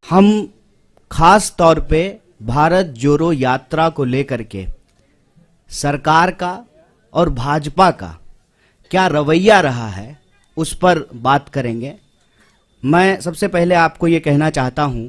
हम खास तौर पे भारत जोड़ो यात्रा को लेकर के सरकार का और भाजपा का क्या रवैया रहा है उस पर बात करेंगे। मैं सबसे पहले आपको ये कहना चाहता हूं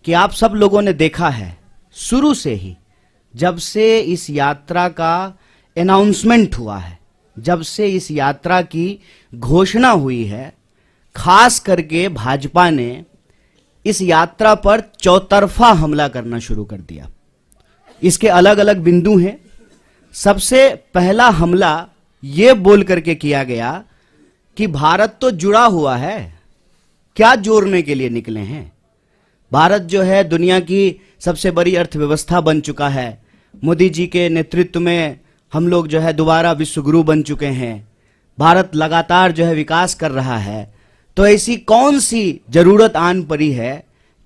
कि आप सब लोगों ने देखा है शुरू से ही, जब से इस यात्रा का अनाउंसमेंट हुआ है, जब से इस यात्रा की घोषणा हुई है, खास करके भाजपा ने इस यात्रा पर चौतरफा हमला करना शुरू कर दिया। इसके अलग अलग बिंदु हैं। सबसे पहला हमला ये बोल करके किया गया कि भारत तो जुड़ा हुआ है, क्या जोड़ने के लिए निकले हैं। भारत जो है दुनिया की सबसे बड़ी अर्थव्यवस्था बन चुका है। मोदी जी के नेतृत्व में हम लोग जो है दोबारा विश्व गुरु बन चुके हैं। भारत लगातार जो है विकास कर रहा है। तो ऐसी कौन सी जरूरत आन पड़ी है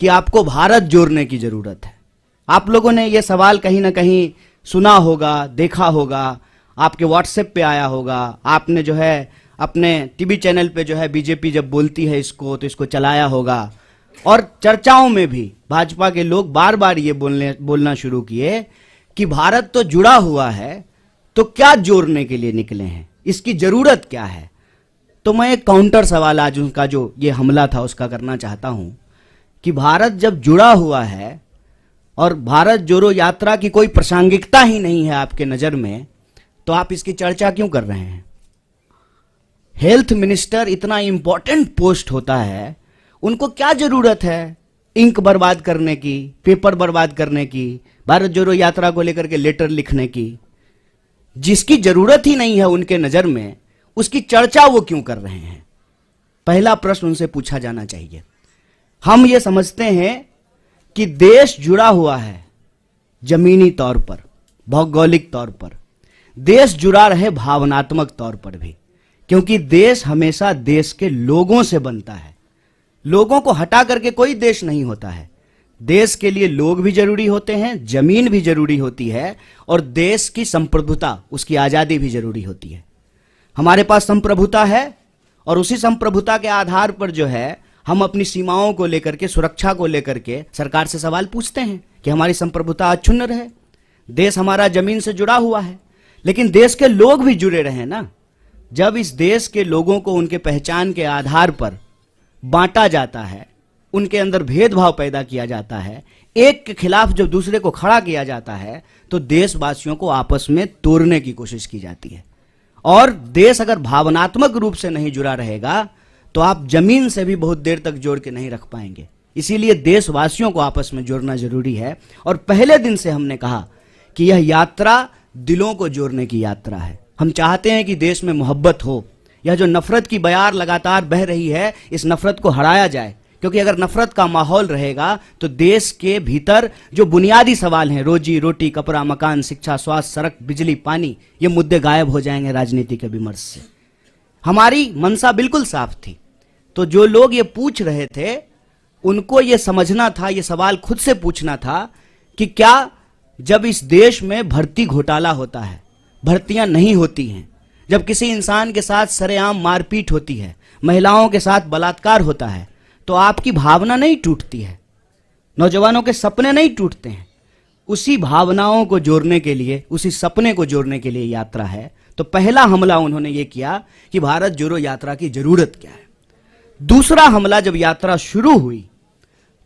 कि आपको भारत जोड़ने की जरूरत है। आप लोगों ने यह सवाल कहीं ना कहीं सुना होगा, देखा होगा, आपके व्हाट्सएप पे आया होगा, आपने जो है अपने टीवी चैनल पे जो है बीजेपी जब बोलती है इसको तो इसको चलाया होगा। और चर्चाओं में भी भाजपा के लोग बार बार ये बोलना शुरू किए कि भारत तो जुड़ा हुआ है, तो क्या जोड़ने के लिए निकले हैं, इसकी जरूरत क्या है। तो मैं एक काउंटर सवाल आज उनका जो ये हमला था उसका करना चाहता हूं कि भारत जब जुड़ा हुआ है और भारत जोड़ो यात्रा की कोई प्रासंगिकता ही नहीं है आपके नजर में, तो आप इसकी चर्चा क्यों कर रहे हैं। हेल्थ मिनिस्टर इतना इंपॉर्टेंट पोस्ट होता है, उनको क्या जरूरत है इंक बर्बाद करने की, पेपर बर्बाद करने की, भारत जोड़ो यात्रा को लेकर के लेटर लिखने की। जिसकी जरूरत ही नहीं है उनके नजर में, उसकी चर्चा वो क्यों कर रहे हैं। पहला प्रश्न उनसे पूछा जाना चाहिए। हम ये समझते हैं कि देश जुड़ा हुआ है जमीनी तौर पर, भौगोलिक तौर पर, देश जुड़ा रहे भावनात्मक तौर पर भी, क्योंकि देश हमेशा देश के लोगों से बनता है। लोगों को हटा करके कोई देश नहीं होता है। देश के लिए लोग भी जरूरी होते हैं, जमीन भी जरूरी होती है, और देश की संप्रभुता, उसकी आजादी भी जरूरी होती है। हमारे पास संप्रभुता है और उसी संप्रभुता के आधार पर जो है हम अपनी सीमाओं को लेकर के, सुरक्षा को लेकर के सरकार से सवाल पूछते हैं कि हमारी संप्रभुता अक्षुण्ण रहे। देश हमारा जमीन से जुड़ा हुआ है, लेकिन देश के लोग भी जुड़े रहे ना। जब इस देश के लोगों को उनके पहचान के आधार पर बांटा जाता है, उनके अंदर भेदभाव पैदा किया जाता है, एक के खिलाफ जब दूसरे को खड़ा किया जाता है, तो देशवासियों को आपस में तोड़ने की कोशिश की जाती है। और देश अगर भावनात्मक रूप से नहीं जुड़ा रहेगा तो आप जमीन से भी बहुत देर तक जोड़ के नहीं रख पाएंगे। इसीलिए देशवासियों को आपस में जोड़ना जरूरी है। और पहले दिन से हमने कहा कि यह यात्रा दिलों को जोड़ने की यात्रा है। हम चाहते हैं कि देश में मोहब्बत हो। यह जो नफरत की बयार लगातार बह रही है, इस नफरत को हराया जाए, क्योंकि अगर नफरत का माहौल रहेगा तो देश के भीतर जो बुनियादी सवाल हैं, रोजी रोटी, कपड़ा, मकान, शिक्षा, स्वास्थ्य, सड़क, बिजली, पानी, ये मुद्दे गायब हो जाएंगे राजनीति के विमर्श से। हमारी मंशा बिल्कुल साफ थी। तो जो लोग ये पूछ रहे थे उनको ये समझना था, ये सवाल खुद से पूछना था कि क्या जब इस देश में भर्ती घोटाला होता है, भर्तियां नहीं होती हैं, जब किसी इंसान के साथ सरेआम मारपीट होती है, महिलाओं के साथ बलात्कार होता है, तो आपकी भावना नहीं टूटती है, नौजवानों के सपने नहीं टूटते हैं। उसी भावनाओं को जोड़ने के लिए, उसी सपने को जोड़ने के लिए यात्रा है। तो पहला हमला उन्होंने ये किया कि भारत जोड़ो यात्रा की जरूरत क्या है। दूसरा हमला जब यात्रा शुरू हुई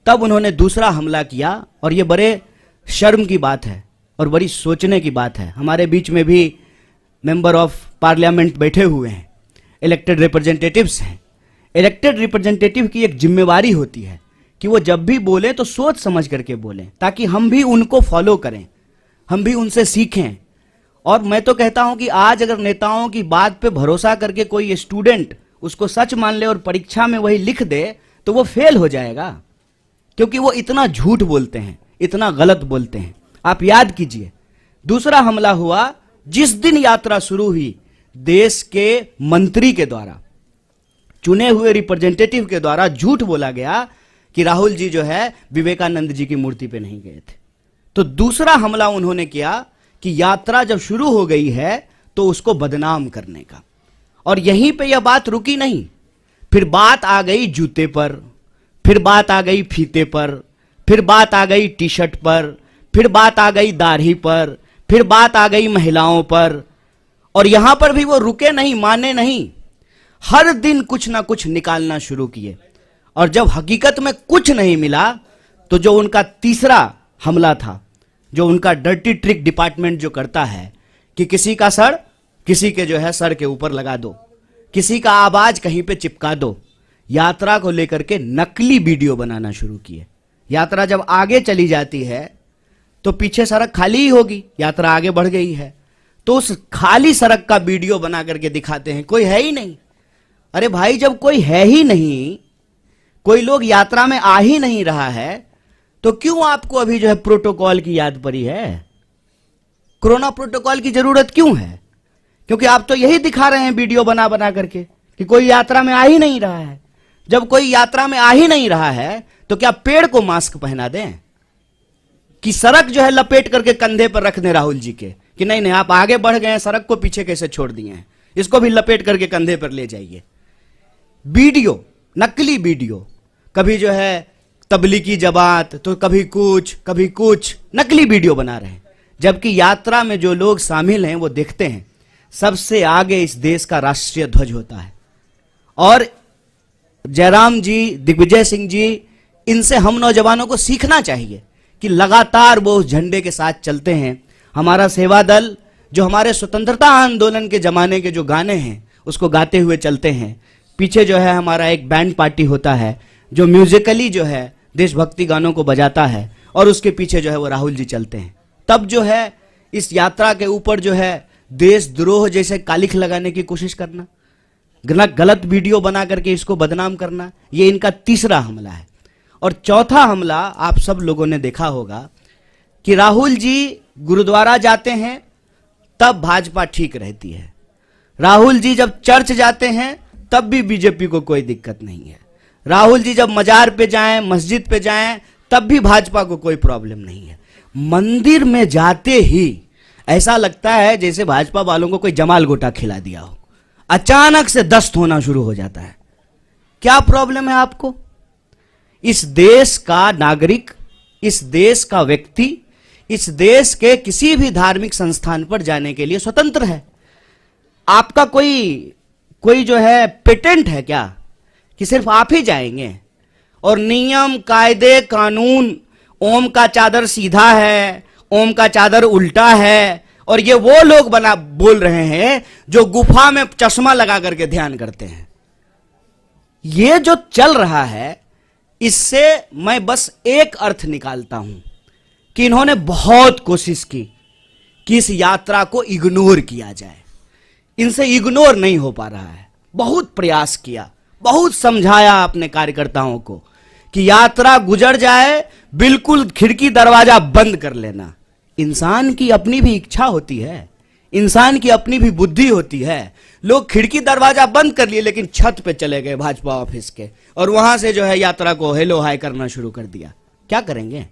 तब उन्होंने दूसरा हमला किया, और ये बड़े शर्म की बात है और बड़ी सोचने की बात है। हमारे बीच में भी मेंबर ऑफ पार्लियामेंट बैठे हुए हैं, इलेक्टेड रिप्रेजेंटेटिव्स हैं। इलेक्टेड रिप्रेजेंटेटिव की एक जिम्मेवारी होती है कि वो जब भी बोले तो सोच समझ करके बोलें, ताकि हम भी उनको फॉलो करें, हम भी उनसे सीखें। और मैं तो कहता हूं कि आज अगर नेताओं की बात पे भरोसा करके कोई स्टूडेंट उसको सच मान ले और परीक्षा में वही लिख दे तो वो फेल हो जाएगा, क्योंकि वो इतना झूठ बोलते हैं, इतना गलत बोलते हैं। आप याद कीजिए, दूसरा हमला हुआ जिस दिन यात्रा शुरू हुई, देश के मंत्री के द्वारा, चुने हुए रिप्रेजेंटेटिव के द्वारा झूठ बोला गया कि राहुल जी जो है विवेकानंद जी की मूर्ति पे नहीं गए थे। तो दूसरा हमला उन्होंने किया कि यात्रा जब शुरू हो गई है तो उसको बदनाम करने का। और यहीं पे यह बात रुकी नहीं, फिर बात आ गई जूते पर, फिर बात आ गई फीते पर, फिर बात आ गई टी शर्ट पर, फिर बात आ गई दाढ़ी पर, फिर बात आ गई महिलाओं पर, और यहां पर भी वो रुके नहीं, माने नहीं, हर दिन कुछ ना कुछ निकालना शुरू किए। और जब हकीकत में कुछ नहीं मिला तो जो उनका तीसरा हमला था, जो उनका डर्टी ट्रिक डिपार्टमेंट जो करता है कि किसी का सर किसी के जो है सर के ऊपर लगा दो, किसी का आवाज कहीं पे चिपका दो, यात्रा को लेकर के नकली वीडियो बनाना शुरू किए। यात्रा जब आगे चली जाती है तो पीछे सड़क खाली ही होगी, यात्रा आगे बढ़ गई है तो उस खाली सड़क का वीडियो बना करके दिखाते हैं, कोई है ही नहीं। अरे भाई, जब कोई है ही नहीं, कोई लोग यात्रा में आ ही नहीं रहा है, तो क्यों आपको अभी जो है प्रोटोकॉल की याद पड़ी है? कोरोना प्रोटोकॉल की जरूरत क्यों है? क्योंकि आप तो यही दिखा रहे हैं वीडियो बना बना करके कि कोई यात्रा में आ ही नहीं रहा है। जब कोई यात्रा में आ ही नहीं रहा है तो क्या पेड़ को मास्क पहना दें कि सड़क जो है लपेट करके कंधे पर रख दें राहुल जी के कि नहीं नहीं आप आगे बढ़ गए हैं, सड़क को पीछे कैसे छोड़ दिए हैं, इसको भी लपेट करके कंधे पर ले जाइए। वीडियो, नकली वीडियो, कभी जो है तबलीगी जमात तो कभी कुछ नकली वीडियो बना रहे हैं, जबकि यात्रा में जो लोग शामिल हैं वो देखते हैं सबसे आगे इस देश का राष्ट्रीय ध्वज होता है। और जयराम जी, दिग्विजय सिंह जी, इनसे हम नौजवानों को सीखना चाहिए कि लगातार वो उस झंडे के साथ चलते हैं। हमारा सेवा दल जो हमारे स्वतंत्रता आंदोलन के जमाने के जो गाने हैं उसको गाते हुए चलते हैं। पीछे जो है हमारा एक बैंड पार्टी होता है जो म्यूजिकली जो है देशभक्ति गानों को बजाता है और उसके पीछे जो है वो राहुल जी चलते हैं। तब जो है इस यात्रा के ऊपर जो है देशद्रोह जैसे कालिख लगाने की कोशिश करना, गलत वीडियो बना करके इसको बदनाम करना, ये इनका तीसरा हमला है। और चौथा हमला आप सब लोगों ने देखा होगा कि राहुल जी गुरुद्वारा जाते हैं तब भाजपा ठीक रहती है, राहुल जी जब चर्च जाते हैं तब भी बीजेपी को कोई दिक्कत नहीं है, राहुल जी जब मजार पे जाएं, मस्जिद पे जाएं तब भी भाजपा को कोई प्रॉब्लम नहीं है। मंदिर में जाते ही ऐसा लगता है जैसे भाजपा वालों को कोई जमाल गोटा खिला दिया हो, अचानक से दस्त होना शुरू हो जाता है। क्या प्रॉब्लम है आपको? इस देश का नागरिक, इस देश का व्यक्ति, इस देश के किसी भी धार्मिक संस्थान पर जाने के लिए स्वतंत्र है। आपका कोई जो है पेटेंट है क्या कि सिर्फ आप ही जाएंगे? और नियम, कायदे, कानून, ओम का चादर सीधा है, ओम का चादर उल्टा है, और ये वो लोग बोल रहे हैं जो गुफा में चश्मा लगा करके ध्यान करते हैं। ये जो चल रहा है इससे मैं बस एक अर्थ निकालता हूं कि इन्होंने बहुत कोशिश की कि इस यात्रा को इग्नोर किया जाए, इनसे इग्नोर नहीं हो पा रहा है। बहुत प्रयास किया, बहुत समझाया अपने कार्यकर्ताओं को कि यात्रा गुजर जाए, बिल्कुल खिड़की दरवाजा बंद कर लेना। इंसान की अपनी भी इच्छा होती है, इंसान की अपनी भी बुद्धि होती है। लोग खिड़की दरवाजा बंद कर लिए लेकिन छत पे चले गए भाजपा ऑफिस के और वहां से जो है यात्रा को हेलो हाय करना शुरू कर दिया। क्या करेंगे?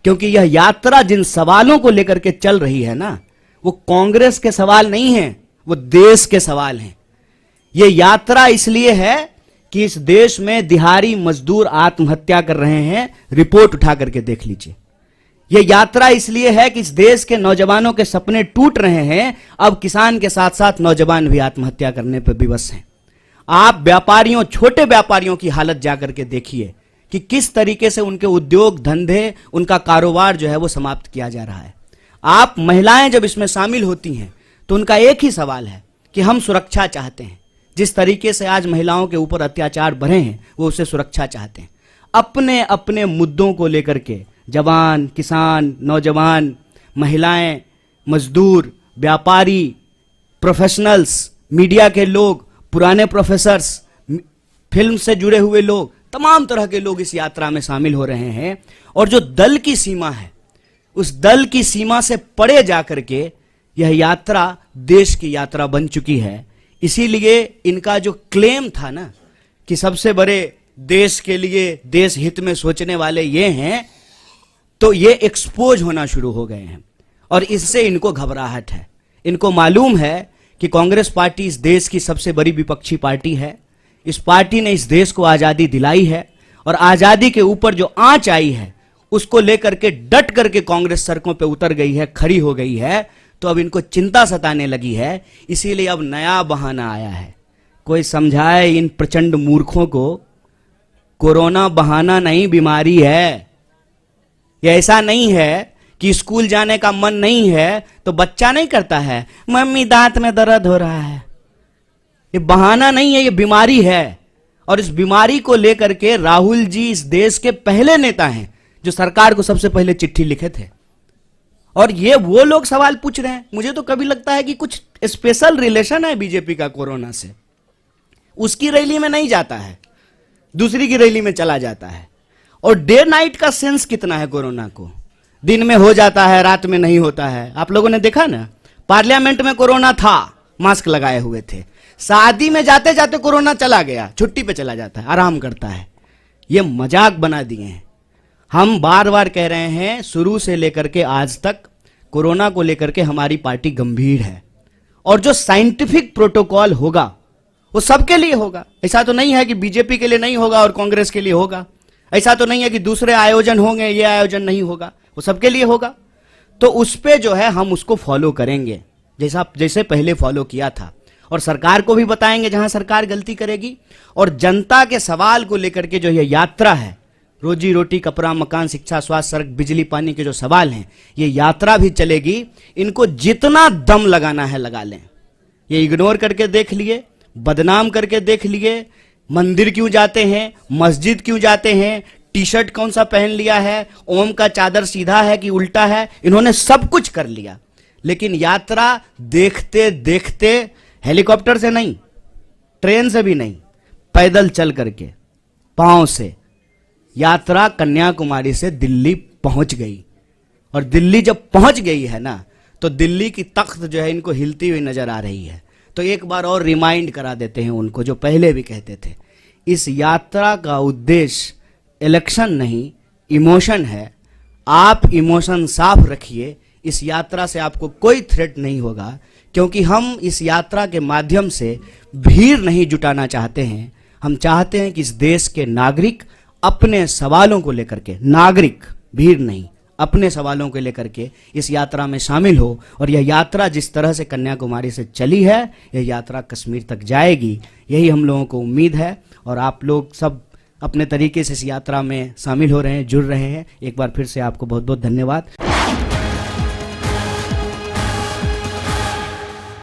क्योंकि यह यात्रा जिन सवालों को लेकर के चल रही है ना, वो कांग्रेस के सवाल नहीं है, वो देश के सवाल हैं। ये यात्रा इसलिए है कि इस देश में दिहाड़ी मजदूर आत्महत्या कर रहे हैं, रिपोर्ट उठा करके देख लीजिए। ये यात्रा इसलिए है कि इस देश के नौजवानों के सपने टूट रहे हैं, अब किसान के साथ साथ नौजवान भी आत्महत्या करने पर विवश हैं। आप व्यापारियों, छोटे व्यापारियों की हालत जाकर के देखिए कि किस तरीके से उनके उद्योग धंधे, उनका कारोबार जो है वो समाप्त किया जा रहा है। आप महिलाएं जब इसमें शामिल होती हैं तो उनका एक ही सवाल है कि हम सुरक्षा चाहते हैं। जिस तरीके से आज महिलाओं के ऊपर अत्याचार बढ़े हैं वो उससे सुरक्षा चाहते हैं। अपने अपने मुद्दों को लेकर के जवान, किसान, नौजवान, महिलाएं, मजदूर, व्यापारी, प्रोफेशनल्स, मीडिया के लोग, पुराने प्रोफेसर्स, फिल्म से जुड़े हुए लोग, तमाम तरह के लोग इस यात्रा में शामिल हो रहे हैं। और जो दल की सीमा है, उस दल की सीमा से परे जाकर के यह यात्रा देश की यात्रा बन चुकी है। इसीलिए इनका जो क्लेम था ना कि सबसे बड़े देश के लिए, देश हित में सोचने वाले ये हैं, तो ये एक्सपोज होना शुरू हो गए हैं और इससे इनको घबराहट है। इनको मालूम है कि कांग्रेस पार्टी इस देश की सबसे बड़ी विपक्षी पार्टी है। इस पार्टी ने इस देश को आज़ादी दिलाई है और आज़ादी के ऊपर जो आंच आई है उसको लेकर के डट करके कांग्रेस सड़कों पे उतर गई है, खड़ी हो गई है, तो अब इनको चिंता सताने लगी है, इसीलिए अब नया बहाना आया है। कोई समझाए इन प्रचंड मूर्खों को, कोरोना बहाना नहीं, बीमारी है। ये ऐसा नहीं है कि स्कूल जाने का मन नहीं है तो बच्चा नहीं करता है, मम्मी दांत में दर्द हो रहा है। ये बहाना नहीं है, ये बीमारी है। और इस बीमारी को लेकर के राहुल जी इस देश के पहले नेता हैं जो सरकार को सबसे पहले चिट्ठी लिखे थे। और ये वो लोग सवाल पूछ रहे हैं। मुझे तो कभी लगता है कि कुछ स्पेशल रिलेशन है बीजेपी का कोरोना से। उसकी रैली में नहीं जाता है, दूसरी की रैली में चला जाता है। और डे नाइट का सेंस कितना है कोरोना को, दिन में हो जाता है, रात में नहीं होता है। आप लोगों ने देखा ना, पार्लियामेंट में कोरोना था, मास्क लगाए हुए थे। शादी में जाते जाते कोरोना चला गया, छुट्टी पे चला जाता है, आराम करता है। ये मजाक बना दिए हैं। हम बार बार कह रहे हैं, शुरू से लेकर के आज तक कोरोना को लेकर के हमारी पार्टी गंभीर है। और जो साइंटिफिक प्रोटोकॉल होगा वो सबके लिए होगा। ऐसा तो नहीं है कि बीजेपी के लिए नहीं होगा और कांग्रेस के लिए होगा। ऐसा तो नहीं है कि दूसरे आयोजन होंगे, ये आयोजन नहीं होगा, वो सबके लिए होगा। तो उस पे जो है हम उसको फॉलो करेंगे, जैसे पहले फॉलो किया था। और सरकार को भी बताएंगे जहां सरकार गलती करेगी। और जनता के सवाल को लेकर के जो ये यात्रा है, रोजी रोटी, कपड़ा, मकान, शिक्षा, स्वास्थ्य, सड़क, बिजली, पानी के जो सवाल हैं, ये यात्रा भी चलेगी। इनको जितना दम लगाना है लगा लें। ये इग्नोर करके देख लिए, बदनाम करके देख लिए, मंदिर क्यों जाते हैं, मस्जिद क्यों जाते हैं, टी शर्ट कौन सा पहन लिया है, ओम का चादर सीधा है कि उल्टा है, इन्होंने सब कुछ कर लिया। लेकिन यात्रा देखते देखते, हेलीकॉप्टर से नहीं, ट्रेन से भी नहीं, पैदल चल करके, पांव से यात्रा कन्याकुमारी से दिल्ली पहुंच गई। और दिल्ली जब पहुंच गई है ना, तो दिल्ली की तख्त जो है इनको हिलती हुई नजर आ रही है। तो एक बार और रिमाइंड करा देते हैं उनको, जो पहले भी कहते थे, इस यात्रा का उद्देश्य इलेक्शन नहीं, इमोशन है। आप इमोशन साफ रखिए। इस यात्रा से आपको कोई थ्रेट नहीं होगा, क्योंकि हम इस यात्रा के माध्यम से भीड़ नहीं जुटाना चाहते हैं। हम चाहते हैं कि इस देश के नागरिक अपने सवालों को लेकर के, नागरिक, भीड़ नहीं, अपने सवालों को लेकर के इस यात्रा में शामिल हो। और यह यात्रा जिस तरह से कन्याकुमारी से चली है, यह यात्रा कश्मीर तक जाएगी, यही हम लोगों को उम्मीद है। और आप लोग सब अपने तरीके से इस यात्रा में शामिल हो रहे हैं, जुड़ रहे हैं। एक बार फिर से आपको बहुत बहुत धन्यवाद।